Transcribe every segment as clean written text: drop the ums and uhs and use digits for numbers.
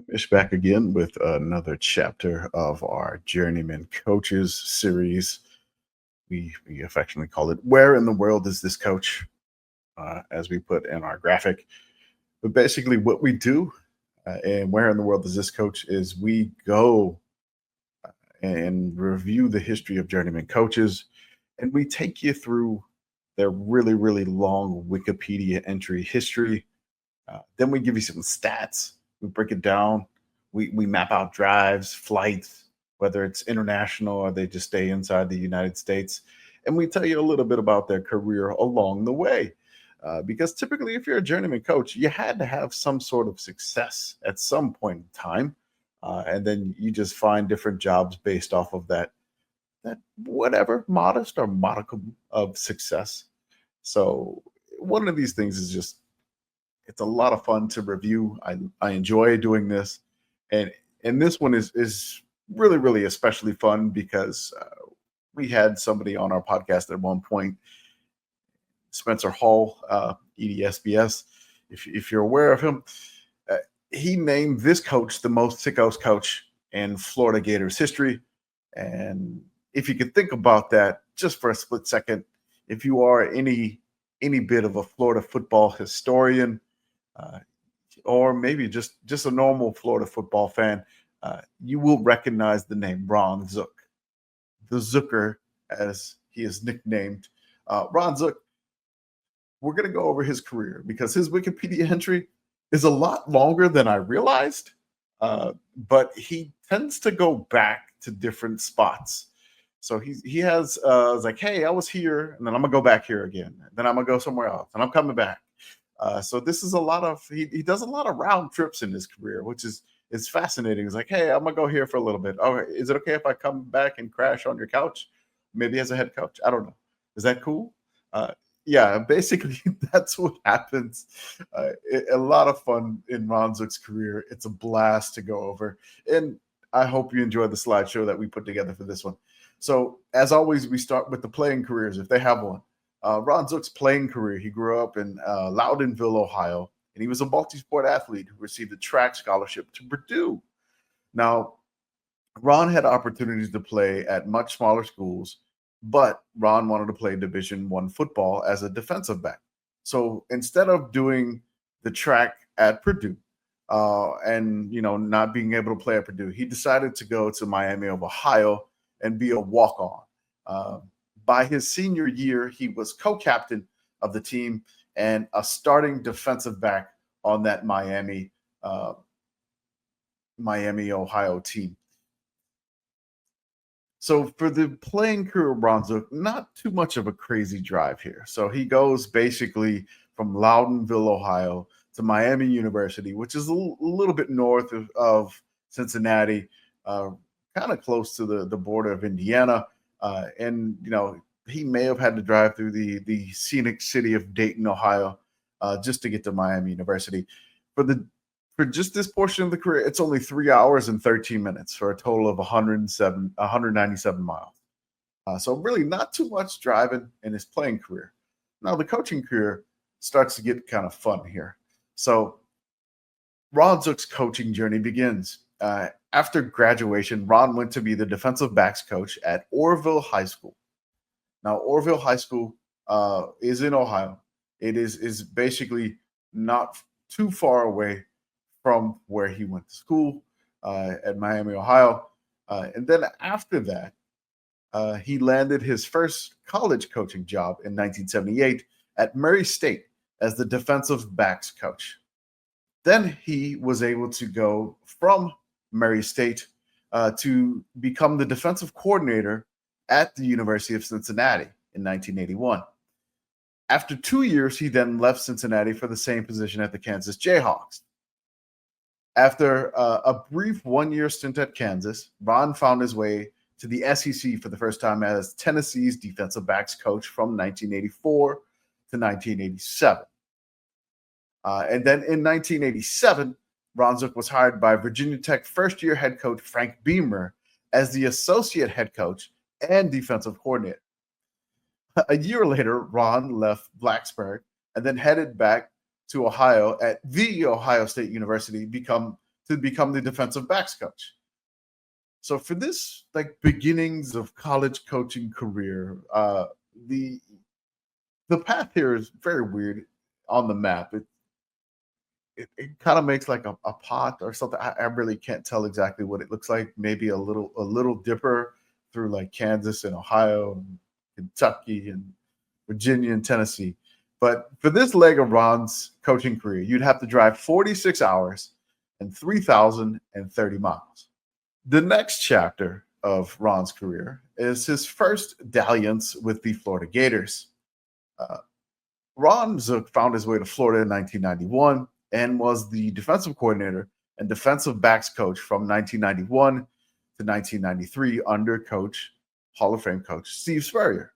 Ish back again with another chapter of our Journeyman Coaches series. We affectionately call it "Where in the World is This Coach?" As we put in our graphic. But basically, what we do and "Where in the World is This Coach?" is we go and review the history of journeyman coaches, and we take you through their really, really long Wikipedia entry history. Then we give you some stats. We break it down. We map out drives, flights, whether it's international or they just stay inside the United States. And we tell you a little bit about their career along the way. Because typically, if you're a journeyman coach, you had to have some sort of success at some point in time. And then you just find different jobs based off of that whatever modest or modicum of success. So one of these things is just it's a lot of fun to review. I enjoy doing this, and this one is really really especially fun because we had somebody on our podcast at one point, Spencer Hall, EDSBS. If you're aware of him, uh, he named this coach the most Sickos coach in Florida Gators history. And if you could think about that just for a split second, if you are any bit of a Florida football historian, uh, or maybe just a normal Florida football fan, you will recognize the name Ron Zook, the Zooker, as he is nicknamed. Ron Zook, we're going to go over his career because his Wikipedia entry is a lot longer than I realized, but he tends to go back to different spots. So he has it's like, hey, I was here, and then I'm gonna go back here again. Then I'm gonna go somewhere else, and I'm coming back. So this is a lot of he does a lot of round trips in his career, which is fascinating. It's like, hey, I'm gonna go here for a little bit. Oh, is it okay if I come back and crash on your couch? Maybe as a head coach. I don't know. Is that cool? Uh, yeah, basically that's what happens. A lot of fun in Ron Zook's career. It's a blast to go over, and I hope you enjoy the slideshow that we put together for this one. So, as always, we start with the playing careers if they have one. Ron Zook's playing career, he grew up in Loudonville, Ohio, and he was a multi sport athlete who received a track scholarship to Purdue. Now, Ron had opportunities to play at much smaller schools, but Ron wanted to play Division One football as a defensive back. So instead of doing the track at Purdue, and not being able to play at Purdue, he decided to go to Miami of Ohio and be a walk on. Uh, by his senior year, he was co-captain of the team and a starting defensive back on that Miami, Ohio team. So for the playing career of Bronzo, not too much of a crazy drive here. So he goes basically from Loudonville, Ohio to Miami University, which is a little bit north of Cincinnati, kind of close to the border of Indiana. And, he may have had to drive through the scenic city of Dayton, Ohio, just to get to Miami University. For just this portion of the career, it's only 3 hours and 13 minutes for a total of 197 miles. So really not too much driving in his playing career. Now the coaching career starts to get kind of fun here. So Ron Zook's coaching journey begins. After graduation, Ron went to be the defensive backs coach at Orville High School. Now, Orville High School is in Ohio. It is basically not too far away from where he went to school at Miami, Ohio. And then after that, he landed his first college coaching job in 1978 at Murray State as the defensive backs coach. Then he was able to go from Murray State to become the defensive coordinator at the University of Cincinnati in 1981. After 2 years, he then left Cincinnati for the same position at the Kansas Jayhawks. After a brief one-year stint at Kansas, Ron found his way to the SEC for the first time as Tennessee's defensive backs coach from 1984 to 1987. And then in 1987, Ron Zook was hired by Virginia Tech first-year head coach Frank Beamer as the associate head coach and defensive coordinator. A year later, Ron left Blacksburg and then headed back to Ohio at the Ohio State University to to become the defensive backs coach. So for this like beginnings of college coaching career, the the path here is very weird on the map. It kind of makes like a pot or something. I really can't tell exactly what it looks like. Maybe a little dipper through like Kansas and Ohio and Kentucky and Virginia and Tennessee. But for this leg of Ron's coaching career, you'd have to drive 46 hours and 3,030 miles. The next chapter of Ron's career is his first dalliance with the Florida Gators. Uh, Ron Zook found his way to Florida in 1991 and was the defensive coordinator and defensive backs coach from 1991 to 1993 under Hall of Fame coach Steve Spurrier.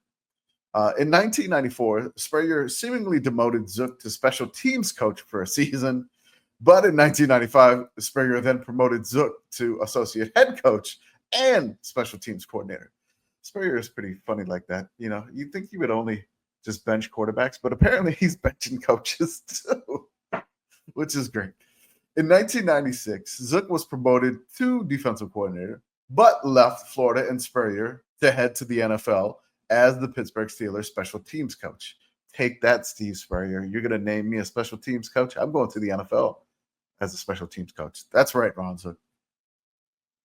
In 1994, Spurrier seemingly demoted Zook to special teams coach for a season, but in 1995, Spurrier then promoted Zook to associate head coach and special teams coordinator. Spurrier is pretty funny like that. You'd think he would only just bench quarterbacks, but apparently he's benching coaches too, which is great. In 1996, Zook was promoted to defensive coordinator, but left Florida and Spurrier to head to the NFL as the Pittsburgh Steelers special teams coach. Take that, Steve Spurrier. You're going to name me a special teams coach? I'm going to the NFL as a special teams coach. That's right, Ron Zook.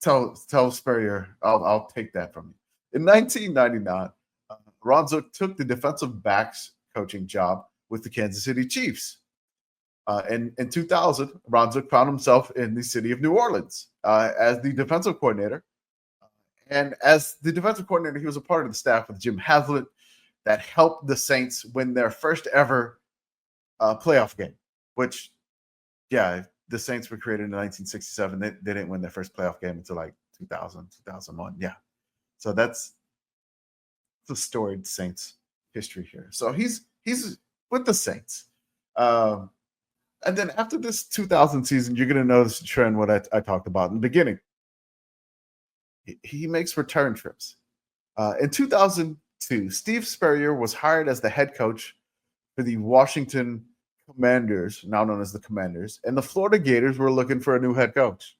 Tell Spurrier, I'll take that from you. In 1999, Ron Zook took the defensive backs coaching job with the Kansas City Chiefs. In 2000, Ron Zook found himself in the city of New Orleans as the defensive coordinator. And as the defensive coordinator, he was a part of the staff with Jim Haslett that helped the Saints win their first ever playoff game, which, yeah, the Saints were created in 1967. They didn't win their first playoff game until like 2000, 2001. Yeah. So that's the storied Saints history here. So he's with the Saints. And then after this 2000 season, you're going to notice the trend, what I talked about in the beginning. He makes return trips. In 2002, Steve Spurrier was hired as the head coach for the Washington Commanders, now known as the Commanders, and the Florida Gators were looking for a new head coach.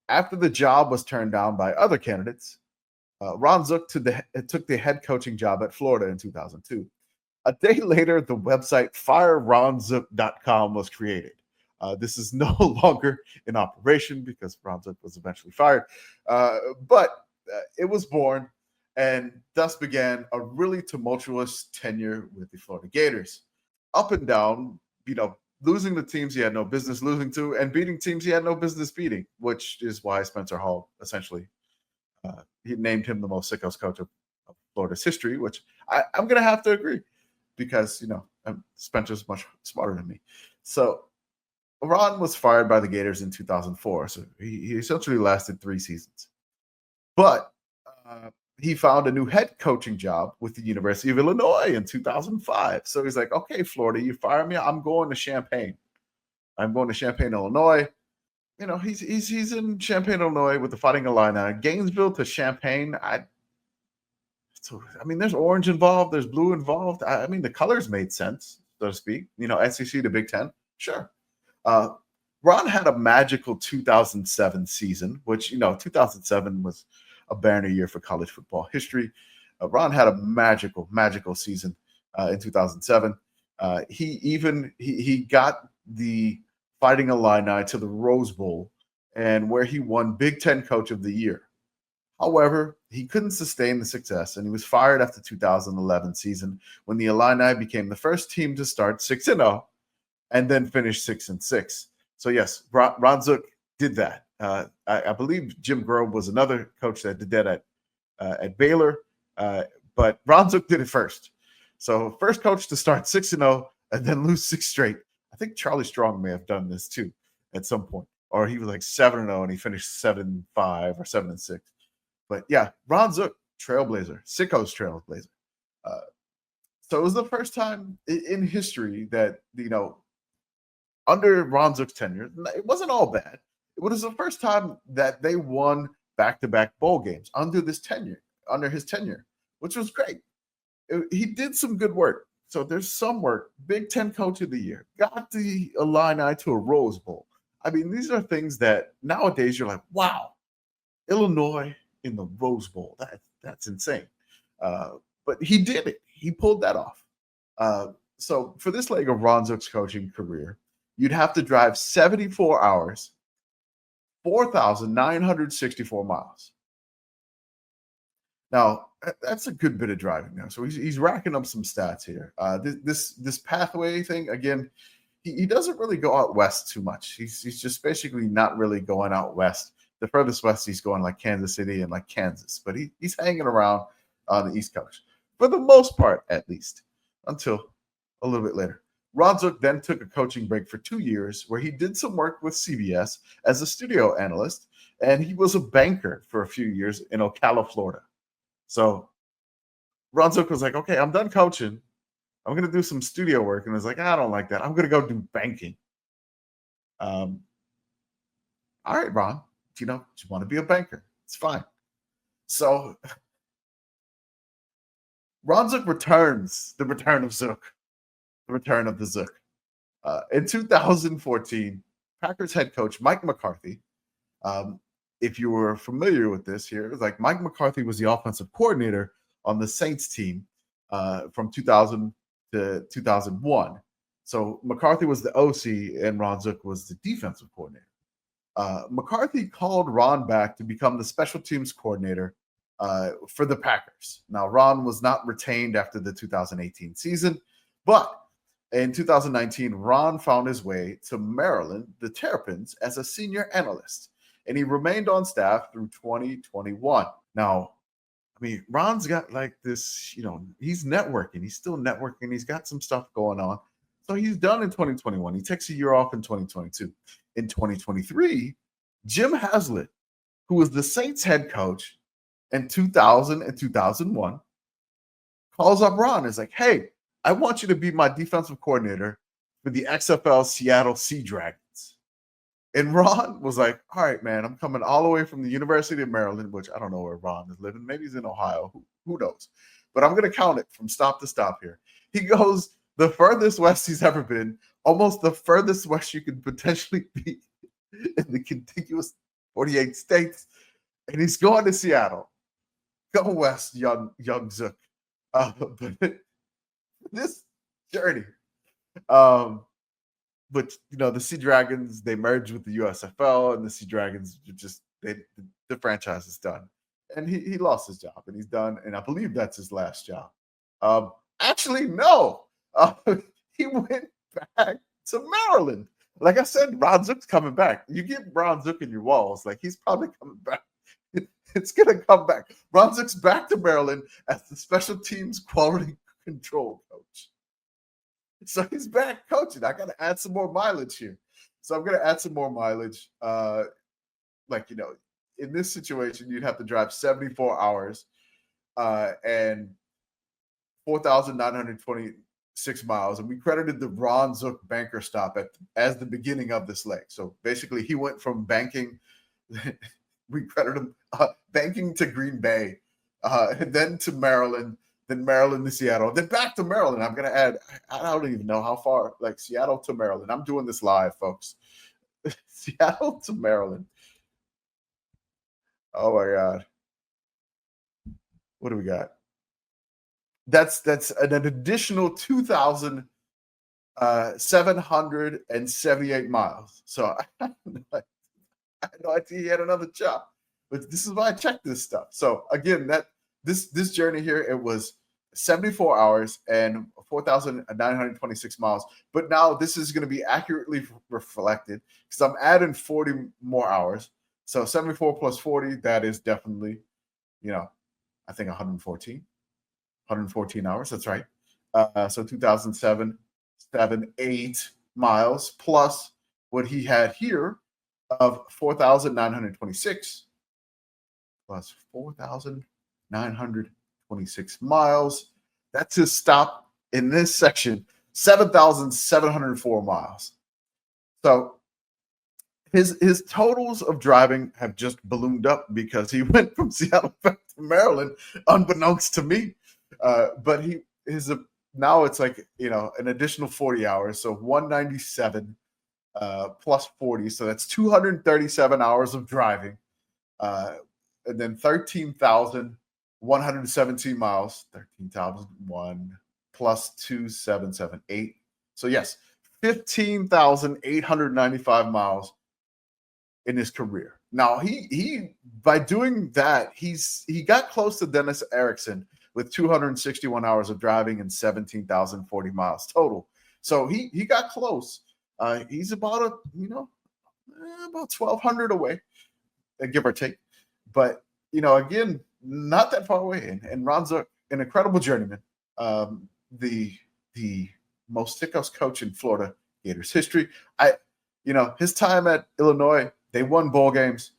After the job was turned down by other candidates, Ron Zook took the head coaching job at Florida in 2002. A day later, the website fireronzook.com was created. This is no longer in operation because Ron Zook was eventually fired. But it was born, and thus began a really tumultuous tenure with the Florida Gators. Up and down, losing the teams he had no business losing to and beating teams he had no business beating, which is why Spencer Hall essentially he named him the most Sickos coach of Florida's history, which I'm going to have to agree because, Spencer's much smarter than me. So Ron was fired by the Gators in 2004, so he essentially lasted 3 seasons. But he found a new head coaching job with the University of Illinois in 2005. So he's like, okay, Florida, you fire me. I'm going to Champaign. Illinois. He's in Champaign, Illinois with the Fighting Illini. Gainesville to Champaign. There's orange involved. There's blue involved. The colors made sense, so to speak. SEC to Big Ten. Sure. Ron had a magical 2007 season, which, 2007 was a banner year for college football history. Ron had a magical season in 2007. He got the Fighting Illini to the Rose Bowl, and where he won Big Ten Coach of the Year. However, he couldn't sustain the success, and he was fired after 2011 season when the Illini became the first team to start 6-0 and then finish 6-6. So yes, Ron Zook did that. I believe Jim Grobe was another coach that did that at Baylor, but Ron Zook did it first. So first coach to start 6-0 and then lose 6 straight. I think Charlie Strong may have done this too at some point, or he was like 7-0 and he finished 7-5 or 7-6. But yeah, Ron Zook, trailblazer, Sickos trailblazer. So it was the first time in history that, under Ron Zook's tenure, it wasn't all bad. It was the first time that they won back-to-back bowl games under his tenure, which was great. He did some good work. So there's some work. Big Ten Coach of the Year. Got the Illini to a Rose Bowl. I mean, these are things that nowadays you're like, wow, Illinois in the Rose Bowl. That's insane. Uh, but he did it. He pulled that off. Uh, so for this leg of Ron Zook's coaching career, you'd have to drive 74 hours, 4,964 miles. Now, that's a good bit of driving now. So he's racking up some stats here. This pathway thing, again, he doesn't really go out west too much. He's just basically not really going out west. The furthest west he's going like Kansas City and like Kansas, but he's hanging around on the East Coast for the most part, at least, until a little bit later. Ron Zook then took a coaching break for 2 years where he did some work with CBS as a studio analyst, and he was a banker for a few years in Ocala, Florida. So Ron Zook was like, okay, I'm done coaching. I'm going to do some studio work. And I was like, I don't like that. I'm going to go do banking. All right, Ron, you want to be a banker. It's fine. So Ron Zook returns, the return of Zook, the return of the Zook. In 2014, Packers head coach Mike McCarthy, if you were familiar with this here, like Mike McCarthy was the offensive coordinator on the Saints team from 2000 to 2001. So McCarthy was the OC and Ron Zook was the defensive coordinator. McCarthy called Ron back to become the special teams coordinator for the Packers. Now, Ron was not retained after the 2018 season, but in 2019, Ron found his way to Maryland, the Terrapins, as a senior analyst, and he remained on staff through 2021. Now, I mean, Ron's got like this, he's networking. He's still networking. He's got some stuff going on. So he's done in 2021. He takes a year off in 2022. In 2023, Jim Haslett, who was the Saints head coach in 2000 and 2001, calls up Ron and is like, hey, I want you to be my defensive coordinator for the XFL Seattle Sea Dragons. And Ron was like, all right, man, I'm coming all the way from the University of Maryland, which I don't know where Ron is living. Maybe he's in Ohio. Who knows? But I'm going to count it from stop to stop here. He goes the furthest west he's ever been, almost the furthest west you could potentially be in the contiguous 48 states. And he's going to Seattle. Go west, young Zook. But this journey, but the Sea Dragons, they merged with the USFL, and the Sea Dragons the franchise is done, and he lost his job, and he's done, and I believe that's his last job. Actually, no, he went back to Maryland. Like I said, Ron Zook's coming back. You get Ron Zook in your walls, like he's probably coming back. It's gonna come back. Ron Zook's back to Maryland as the special teams quality control coach. So he's back coaching. I got to add some more mileage here. So I'm going to add some more mileage. In this situation, you'd have to drive 74 hours and 4,926 miles. And we credited the Ron Zook banker stop as the beginning of this leg. So basically, he went from banking, we credit him, banking to Green Bay, and then to Maryland, then Maryland to Seattle, then back to Maryland. I'm going to add, I don't even know how far, like Seattle to Maryland. I'm doing this live, folks. Seattle to Maryland. Oh, my God. What do we got? That's an additional 2,778 miles. So I had no idea he had another job. But this is why I checked this stuff. So, again, this journey here, it was 74 hours and 4,926 miles. But now this is going to be accurately reflected because I'm adding 40 more hours. So 74 plus 40, that is definitely, I think 114 hours. That's right. So 2,778 miles plus what he had here of 4,926 plus 4,926 miles. That's his stop in this section, 7,704 miles. So his totals of driving have just ballooned up because he went from Seattle back to Maryland, unbeknownst to me. But now it's like, an additional 40 hours. So 197 plus 40. So that's 237 hours of driving. And then 13,117 miles, 13,001 plus 2,778. So yes, 15,895 miles in his career. Now he by doing that, he got close to Dennis Erickson with 261 hours of driving and 17,040 miles total. So he got close. He's about about 1,200 away, give or take. But again, not that far away. And Ron Zook, an incredible journeyman, the most Sickos coach in Florida Gators history. His time at Illinois, they won bowl games.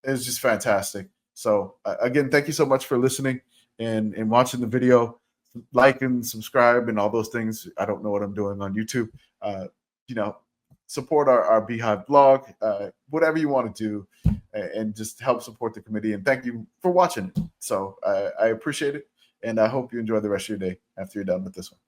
It was just fantastic. So again, thank you so much for listening and watching the video. Like and subscribe and all those things. I don't know what I'm doing on YouTube. Support our Beehive blog, whatever you want to do, and just help support the committee. And thank you for watching. So I appreciate it, and I hope you enjoy the rest of your day after you're done with this one.